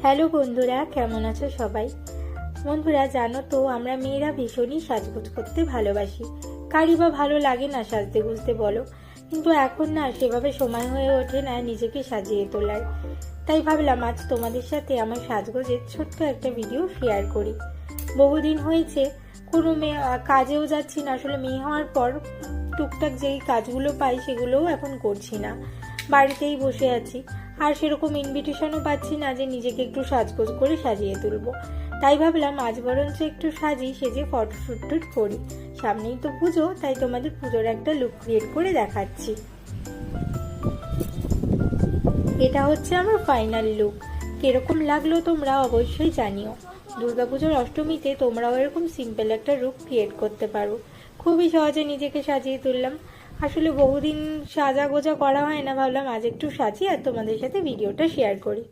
Hello বন্ধুরা, কেমন আছো সবাই? বন্ধুরা, জানো তো আমরা মেয়েরা ভীষণই সাজগোজ করতে ভালোবাসি। কারই বা ভালো লাগে না সাজতে গুজতে বলো, কিন্তু এখন না সেভাবে সময় হয়ে ওঠে না নিজেকে সাজিয়ে তোলার। তাই ভাবলাম আজ তোমাদের সাথে আমার সাজগোজের ছোট্ট একটা ভিডিও শেয়ার করি। বহুদিন হয়েছে কোনো কাজেও যাচ্ছি না, আসলে মেয়ে হওয়ার পর টুকটাক যেই কাজগুলো পাই সেগুলোও এখন করছি না, বাড়িতেই বসে আছি। আর সেরকম ইনভিটেশনও পাচ্ছি না যে নিজেকে একটু সাজগোজ করে সাজিয়ে তুলবো। তাই ভাবলাম আজ বরঞ্চ একটু সেজে ফটোশ্যুট করি। সামনেই তো পুজো, তাই তোমাদের পুজোর একটা লুক ক্রিয়েট করে দেখাচ্ছি। এটা হচ্ছে আমার ফাইনাল লুক। কিরকম লাগলো তোমরা অবশ্যই জানিও। দুর্গাপুজোর অষ্টমীতে তোমরাও এরকম সিম্পল একটা লুক ক্রিয়েট করতে পারো। খুবই সহজে নিজেকে সাজিয়ে তুললাম। আসলে বহুদিন সাজা গোজা করা হয় না, ভাবলাম আজ একটু সাজি আর তোমাদের সাথে ভিডিওটা শেয়ার করি।